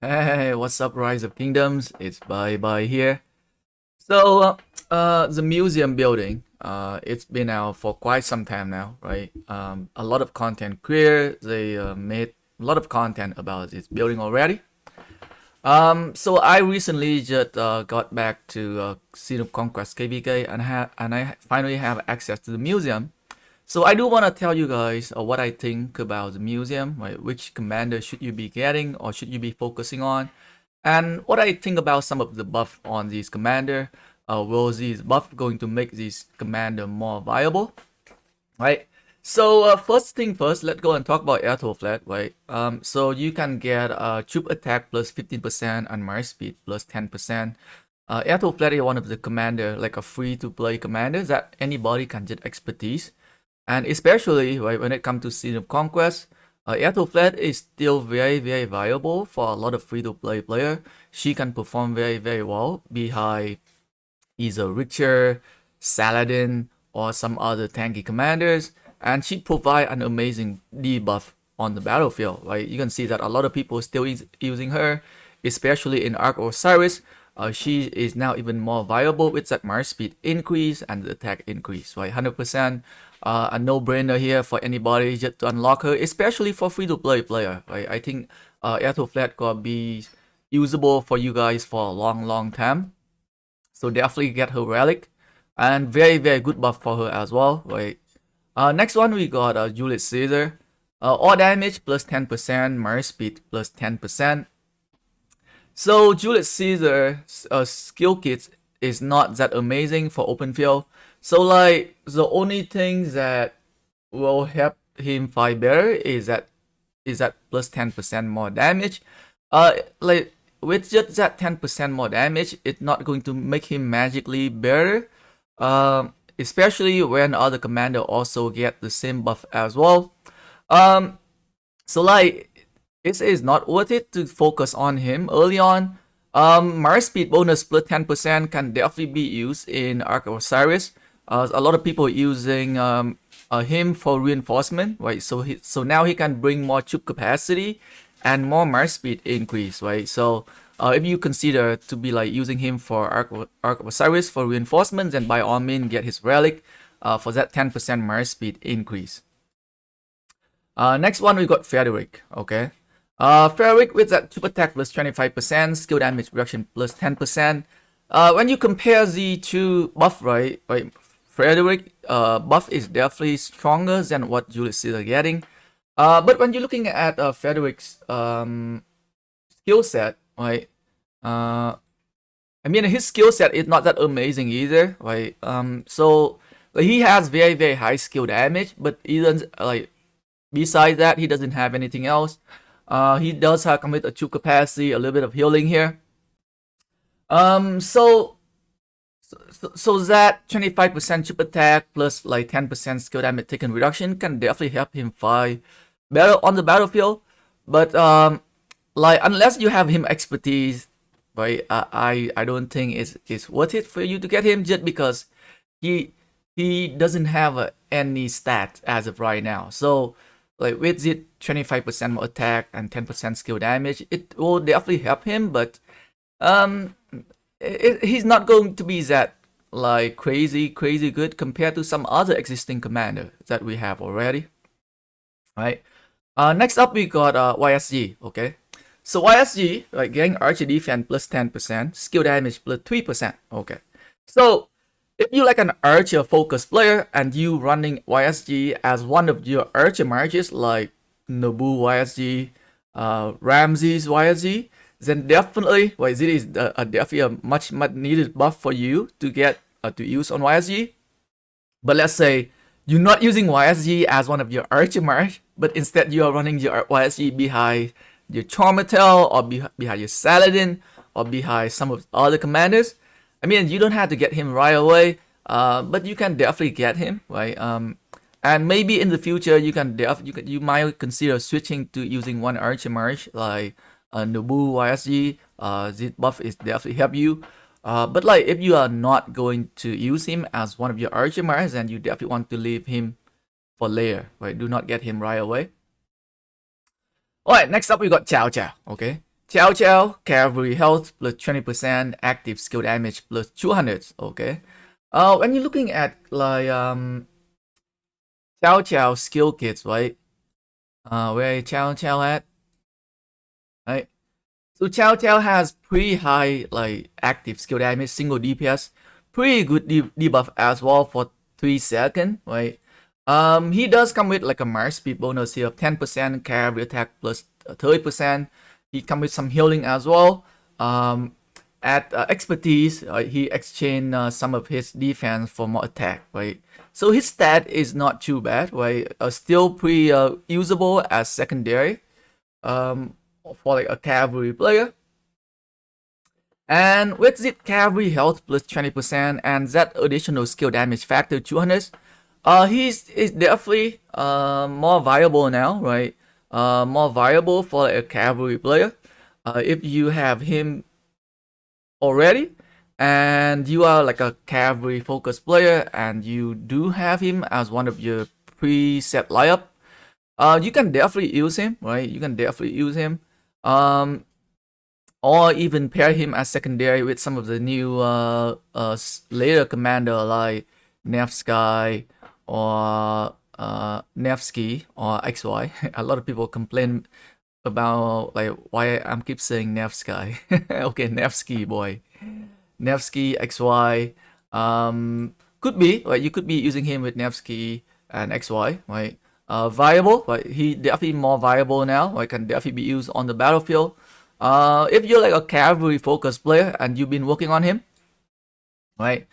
Hey, what's up, Rise of Kingdoms? It's Bye here. So, the museum building, it's been out for quite some time now, right? A lot of content creators, they made a lot of content about this building already. So I recently just got back to Scene of Conquest KvK and I finally have access to the museum. So I do want to tell you guys what I think about the museum, right? Which commander should you be getting or should you be focusing on? And what I think about some of the buff on this commander. Will this buff going to make this commander more viable, right? So first thing first, let's go and talk about Aethelflaed, right? So you can get troop attack plus 15% and march speed plus 10%. Aethelflaed is one of the commander, like a free-to-play commander that anybody can get expertise. And especially right when it comes to Scene of Conquest, Aethelflaed is still very viable for a lot of free-to-play player. She can perform very well behind either Richter, Saladin, or some other tanky commanders, and she provide an amazing debuff on the battlefield. Right, you can see that a lot of people still using her, especially in Ark Osiris. She is now even more viable with that march speed increase and the attack increase. Right, 100%. A no-brainer here for anybody just to unlock her, especially for free-to-play player. Right, I think Aethelflaed gonna be usable for you guys for a long time. So definitely get her relic, and very good buff for her as well. Right. Next one we got Julius Caesar. All damage plus 10%, march speed plus 10%. So Julius Caesar skill kits is not that amazing for open field. So like the only thing that will help him fight better is that plus 10% more damage. Like with just that 10% more damage, it's not going to make him magically better. Especially when other commander also get the same buff as well. Um, so like it is not worth it to focus on him early on. March speed bonus plus 10% can definitely be used in Ark of Osiris. A lot of people using him for reinforcement, right? So now he can bring more troop capacity and more march speed increase, right? So if you consider to be like using him for Ark of Osiris for reinforcements, then by all means get his relic for that 10% march speed increase. Next one we got Frederick, okay. Frederick with that troop attack plus 25%, skill damage reduction plus 10%. When you compare the two buff, right, Frederick buff is definitely stronger than what Julius Caesar getting. But when you're looking at Frederick's skill set, right? I mean his skill set is not that amazing either, right? So like, he has very high skill damage, but even like besides that, he doesn't have anything else. He does have come with a true capacity, a little bit of healing here. So that 25% chip attack plus like 10% skill damage taken reduction can definitely help him fight better on the battlefield. But like unless you have him expertise, right? I don't think it's worth it for you to get him just because he doesn't have any stat as of right now. So like with it 25% more attack and 10% skill damage, it will definitely help him, but um he's not going to be that like crazy good compared to some other existing commander that we have already, right? Next up we got YSG, okay. So YSG, like getting archer defense plus 10%, skill damage plus 3%, okay. So if you like an archer focused player and you running YSG as one of your archer marches like Nobu YSG, Ramses YSG, then definitely it is definitely a much needed buff for you to get to use on YSG. But let's say you're not using YSG as one of your archer march, but instead you are running your YSG behind your Martel or behind your Saladin or behind some of the other commanders. I mean, you don't have to get him right away, but you can definitely get him, right? And maybe in the future you might consider switching to using one archer march like Nobu YSG. This buff is definitely help you. But like if you are not going to use him as one of your archer marches, then you definitely want to leave him for later, right? Do not get him right away. Alright, next up we got Cao Cao, okay? Cao Cao, cavalry health plus 20%, active skill damage plus 200. Okay. When you're looking at like Cao Cao skill kits, right? Where Cao Cao at? Right. So Cao Cao has pretty high like active skill damage, single DPS, pretty good debuff as well for 3 seconds, right? He does come with like a March speed bonus here of 10%, cavalry attack plus 30%. He comes with some healing as well. At expertise, he exchanged some of his defense for more attack, right? So his stat is not too bad, right? Still pretty usable as secondary for like a cavalry player. And with it cavalry health plus 20% and that additional skill damage factor 200, he's is definitely more viable now, right? More viable for like a cavalry player. If you have him already and you are like a cavalry focused player and you do have him as one of your preset lineup, you can definitely use him, right? You can definitely use him. Or even pair him as secondary with some of the new later commander like Nevsky or Nevsky or XY. A lot of people complain about like why I'm keep saying Nevsky. Okay, Nevsky boy. Nevsky XY. Could be right. You could be using him with Nevsky and XY, right? Viable, right? He definitely more viable now. Right? Can definitely be used on the battlefield. If you're like a cavalry focused player and you've been working on him, right?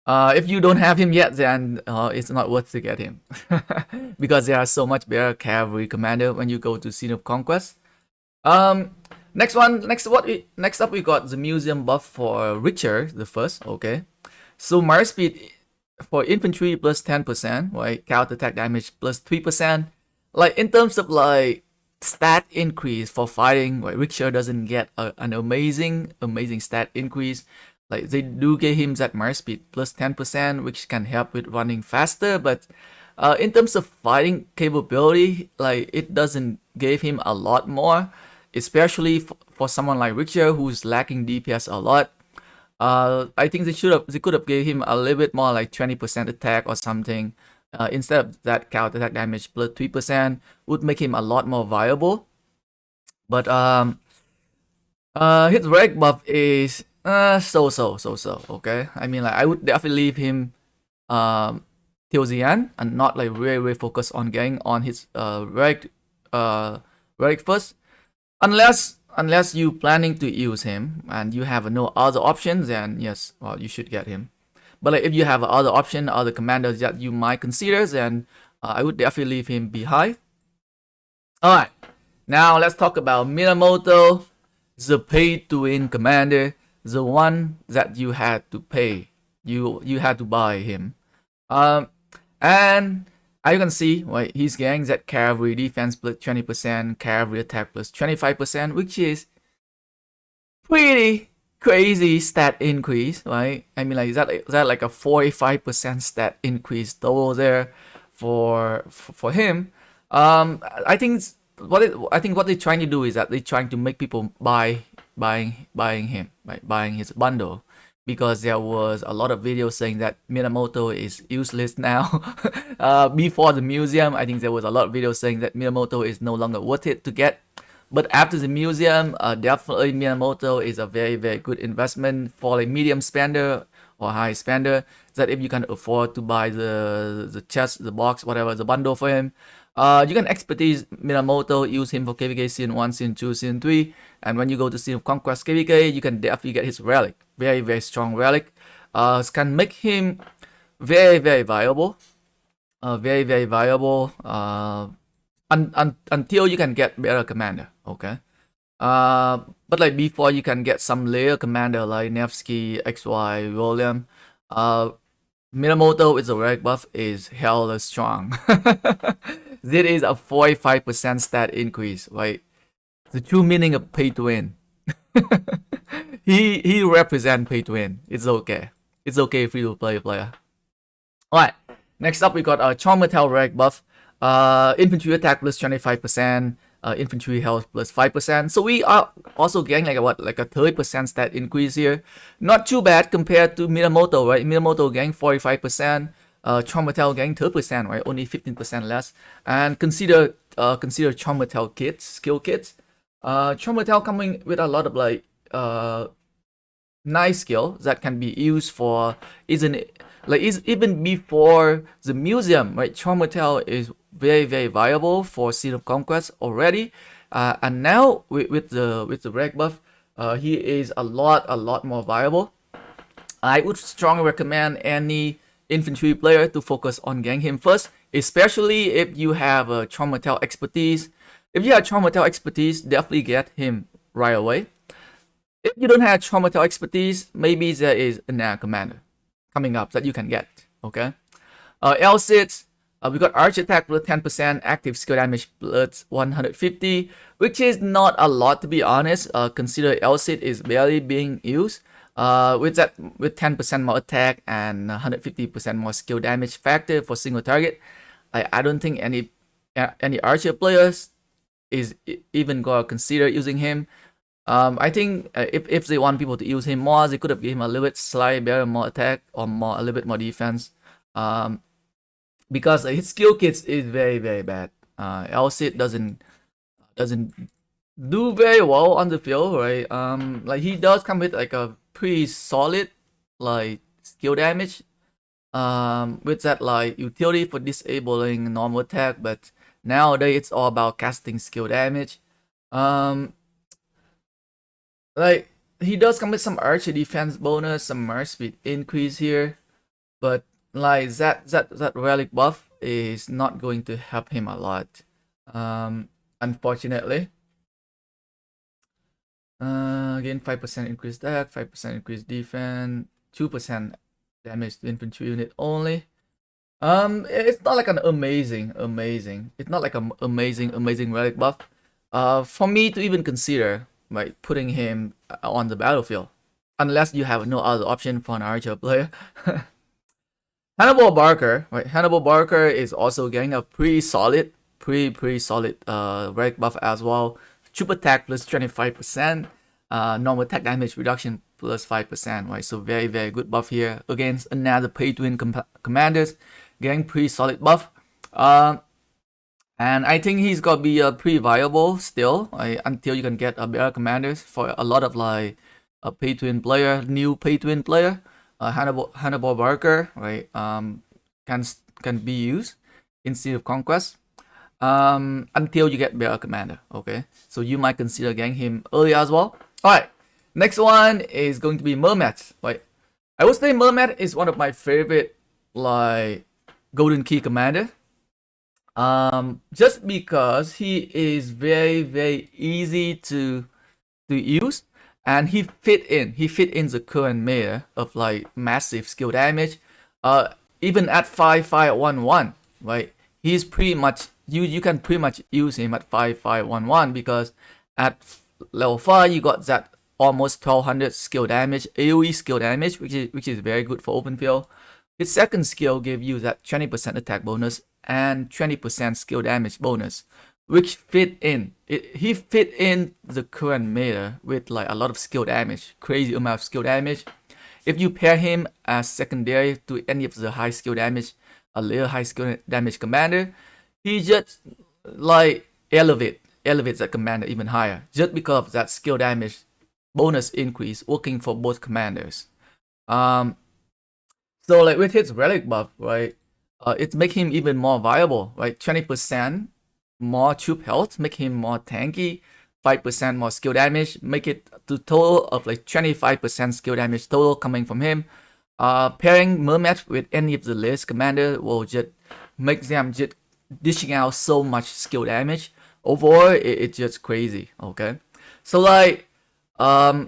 If you don't have him yet, then it's not worth to get him because there are so much better cavalry commander when you go to Scene of Conquest. Next up we got the museum buff for Richard the First. Okay, so March speed for infantry plus 10%, right? Counter attack damage plus 3%. Like in terms of like stat increase for fighting, right? Richard doesn't get an amazing stat increase. Like they do give him that March speed plus 10%, which can help with running faster, but in terms of fighting capability, like it doesn't give him a lot more, especially for someone like Richard who's lacking DPS a lot. I think they could have gave him a little bit more, like 20% attack or something, instead of that counter attack damage plus 3% would make him a lot more viable. But his relic buff is so. Okay, I mean like I would definitely leave him till the end and not like really focus on getting on his relic first, unless you planning to use him and you have no other options, then yes, well you should get him. But like if you have other option, other commanders that you might consider, then I would definitely leave him behind. All right, now let's talk about Minamoto, the pay-to-win commander, the one that you had to pay, you had to buy him. And as you can see, right, he's getting that cavalry defense plus 20%, cavalry attack plus 25%, which is pretty crazy stat increase, right? I mean, like is that like a 45% stat increase total there for him. I think what they're trying to do is that they're trying to make people buying him, right? Buying his bundle, because there was a lot of videos saying that Minamoto is useless now. Before the museum, I think there was a lot of videos saying that Minamoto is no longer worth it to get. But after the museum, definitely Minamoto is a very good investment for a medium spender or high spender. That if you can afford to buy the chest, the box, whatever, the bundle for him, you can expertise Minamoto, use him for KvK Scene 1, Scene 2, Scene 3. And when you go to Scene of Conquest KvK, you can definitely get his relic. Very strong relic. Can make him very viable. Very viable. Until you can get better commander, okay? But like before you can get some layer commander like Nevsky, XY, William, Minamoto with the relic buff is hella strong. This is a 45% stat increase, right? The true meaning of pay to win. he represent pay to win. It's okay. It's okay free to play player. Alright, next up we got a Martel relic buff. Infantry attack plus 25%, infantry health plus 5%. So we are also getting like a 30% stat increase here. Not too bad compared to Minamoto, right? Minamoto getting 45%, Martel getting 30%, right? Only 15% less. And consider Martel kits, skill kits. Martel coming with a lot of like nice skill that can be used for even before the museum, right? Martel is very viable for Scene of Conquest already, and now with the reg buff, he is a lot more viable. I would strongly recommend any infantry player to focus on getting him first, especially if you have a Martel expertise. If you have Martel expertise, definitely get him right away. If you don't have Martel expertise, maybe there is another commander coming up that you can get. Okay. Cid, we got arch attack plus 10%, active skill damage plus 150, which is not a lot to be honest. Consider Cid is barely being used. With 10% more attack and 150% more skill damage factor for single target, I don't think any archer players is even gonna consider using him. I think if they want people to use him more, they could have given him a little bit slightly better more attack or a little bit more defense. Because his skill kits is very bad. Cid doesn't do very well on the field, right? Like he does come with like a pretty solid like skill damage. With that like utility for disabling normal attack, but nowadays it's all about casting skill damage. Like he does come with some archer defense bonus, some march speed increase here, but like that relic buff is not going to help him a lot. Unfortunately. Again, 5% increased attack, 5% increased defense, 2% damage to infantry unit only. It's not like an amazing. It's not like an amazing relic buff. For me to even consider like putting him on the battlefield, unless you have no other option for an archer player. Hannibal Barker, right? Hannibal Barker is also getting a pretty solid relic buff as well. Troop attack plus 25%, normal attack damage reduction plus 5%, right? So very good buff here against another pay-to-win commanders, getting pretty solid buff. And I think he's gonna be pretty viable still, until you can get a better commanders for a lot of like a pay-to-win player, new pay-to-win player. Hannibal Barker, right? Can be used in Sea of Conquest. Until you get better commander, okay? So you might consider getting him early as well. Alright, next one is going to be Mehmed, right? I would say Mehmed is one of my favorite, like, golden key commander. Just because he is very easy to use, and he fit in the current meta of like massive skill damage. Even at 5511, right? He's pretty much you can pretty much use him at 5511 because at level 5 you got that almost 1200 skill damage, AoE skill damage, which is very good for open field. His second skill gives you that 20% attack bonus and 20% skill damage bonus, which fit in. He fit in the current meta with like a lot of skill damage, crazy amount of skill damage. If you pair him as secondary to any of the high skill damage, a little high skill damage commander, he just like elevates that commander even higher, just because of that skill damage bonus increase working for both commanders. So like with his relic buff, right, it make him even more viable, right? 20% more troop health, make him more tanky. 5% more skill damage, make it to total of like 25% skill damage total coming from him. Pairing Mehmed with any of the list commander will just make them just dishing out so much skill damage. Overall, it's just crazy. Okay, so like, I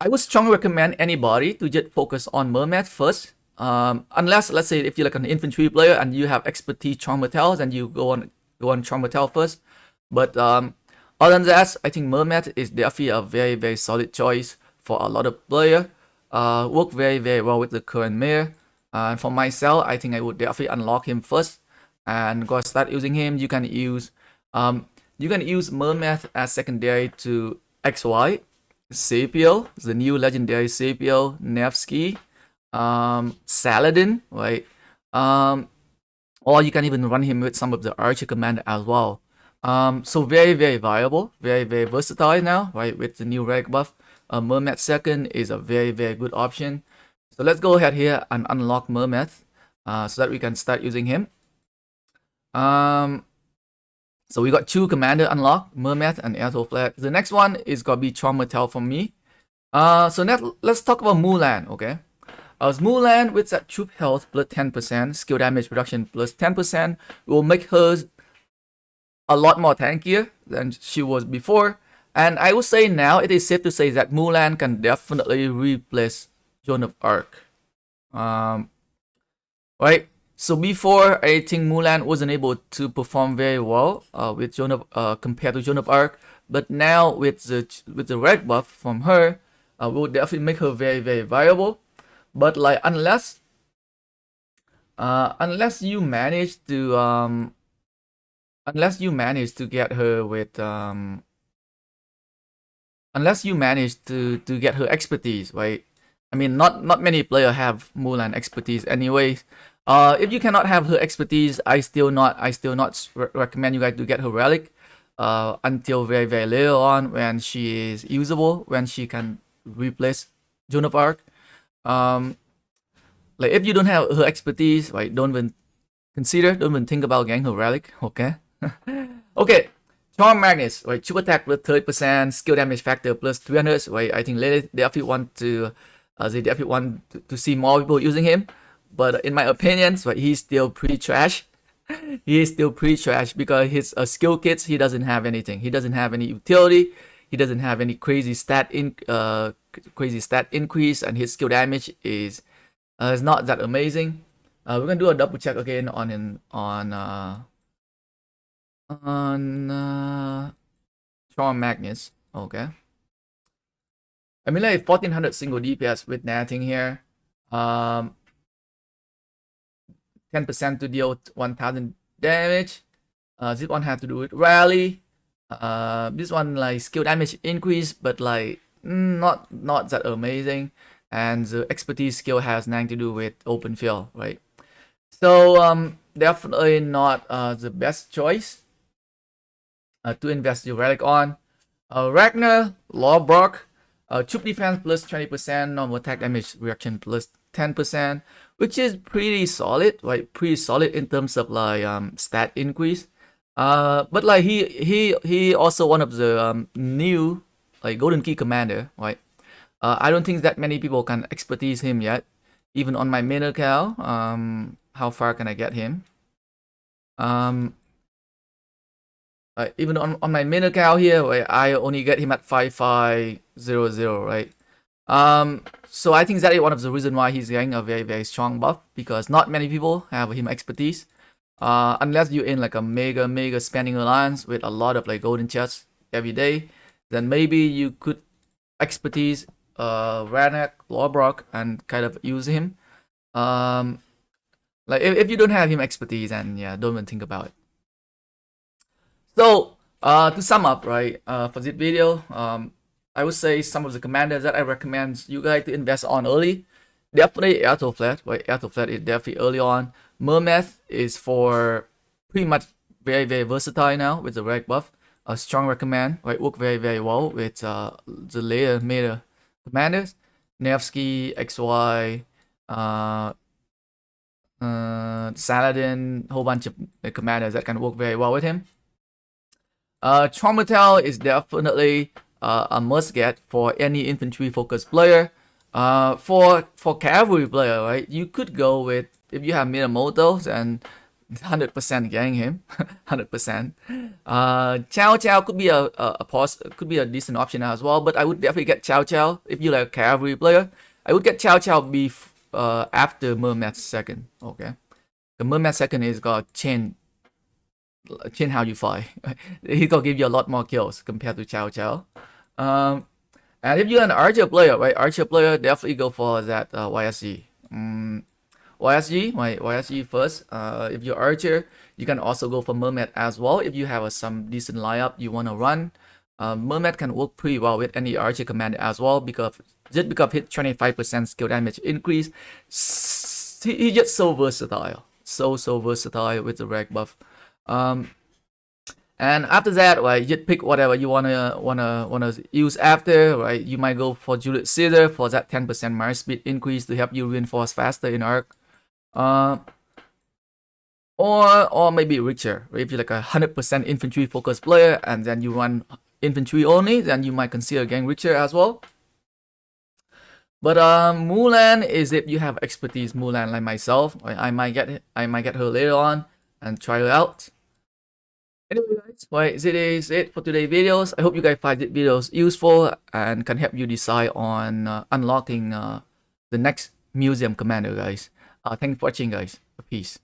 would strongly recommend anybody to just focus on Mehmed first. Unless, let's say, if you're like an infantry player and you have expertise Martel, then you go on Martel first. But other than that, I think Mehmed is definitely a very solid choice for a lot of players. Work very well with the current meta. And for myself, I think I would definitely unlock him first and go start using him. You can You can use Mehmed as secondary to XY, Scipio, the new legendary Scipio, Nevsky, Saladin, right? Or you can even run him with some of the archer commander as well. So very, very viable, very, very versatile now, right? With the new Relic buff, Mehmed II is a very, very good option. So let's go ahead here and unlock Mehmed, so that we can start using him. So we got 2 commander unlocked, Mehmed and Aethelflaed. The next one is gonna be Martel for me. So let's talk about Mulan, okay? Mulan with that troop health plus 10%, skill damage reduction plus 10% will make her a lot more tankier than she was before. And I would say now it is safe to say that Mulan can definitely replace Joan of Arc. Right? So before, I think Mulan wasn't able to perform very well with compared to Joan of Arc. But now with the red buff from her, will definitely make her very, very viable. But like unless you manage to get her with unless you manage to get her expertise, right? I mean, not many players have Mulan expertise anyways. If you cannot have her expertise, I still not recommend you guys to get her relic until very, very later on when she is usable, when she can replace Joan of Arc. Like if you don't have her expertise, right, don't even think about getting her relic, okay? Okay, Charm Magnus, right, super attack plus 30%, skill damage factor plus 300, right? I think they definitely want to see more people using him. But in my opinion, right, he's still pretty trash. He is still pretty trash because his skill kits, he doesn't have anything. He doesn't have any utility. He doesn't have any crazy stat increase, and his skill damage is not that amazing. We're gonna do a double check again on Charm Magnus. Okay. I mean, like 1400 single DPS with nothing here. 10% to deal 1000 damage. This one has to do with rally. This one like skill damage increase, but like not that amazing. And the expertise skill has nothing to do with open field, right? So definitely not the best choice to invest your relic on. Ragnarlord Barker, troop defense plus 20%, normal attack damage reaction plus 10%, which is pretty solid, right? Pretty solid in terms of like stat increase. But like he also one of the new like golden key commander, right? I don't think that many people can expertise him yet, even on my main account. How far can I get him? Even on my main account here, right, I only get him at 5500, right? So I think that is one of the reasons why he's getting a very, very strong buff, because not many people have him expertise. Unless you're in like a mega spending alliance with a lot of like golden chests every day, then maybe you could expertise Ragnarlord Barker and kind of use him. Like if you don't have him expertise, then yeah, don't even think about it. So to sum up, right, for this video, I would say some of the commanders that I recommend you guys to invest on early. Definitely Aethelflaed, right? Aethelflaed is definitely early on. Mehmed is for pretty much very, very versatile now with the red buff. A strong recommend, right? Work very, very well with the later meta commanders. Nevsky, XY, Saladin, whole bunch of commanders that can work very well with him. Martel is definitely a must get for any infantry focused player. For cavalry player, right? You could go with, if you have Minamoto, then 100% getting him, 100%. Cao Cao could be a decent option as well, but I would definitely get Cao Cao if you like a cavalry player. I would get Cao Cao after Mehmed II. Okay, the Mehmed II is gonna change how you fight. He's gonna give you a lot more kills compared to Cao Cao. And if you're an archer player, right? Archer player, definitely go for that YSC. YSG, right? YSG first. If you're archer, you can also go for Mermaid as well. If you have some decent lineup you want to run, Mermaid can work pretty well with any archer commander as well, because just because hit 25% skill damage increase, he's just so versatile, so versatile with the rag buff. And after that, right, you just pick whatever you wanna use after, right? You might go for Julius Caesar for that 10% march speed increase to help you reinforce faster in arc. Or maybe richer. If you're like a 100% infantry focused player and then you run infantry only, then you might consider getting richer as well. But Mulan is if you have expertise Mulan like myself. I might get her later on and try her out. Anyway, guys, right, that is it for today's videos. I hope you guys find these videos useful and can help you decide on unlocking the next museum commander, guys. Thanks for watching, guys. Peace.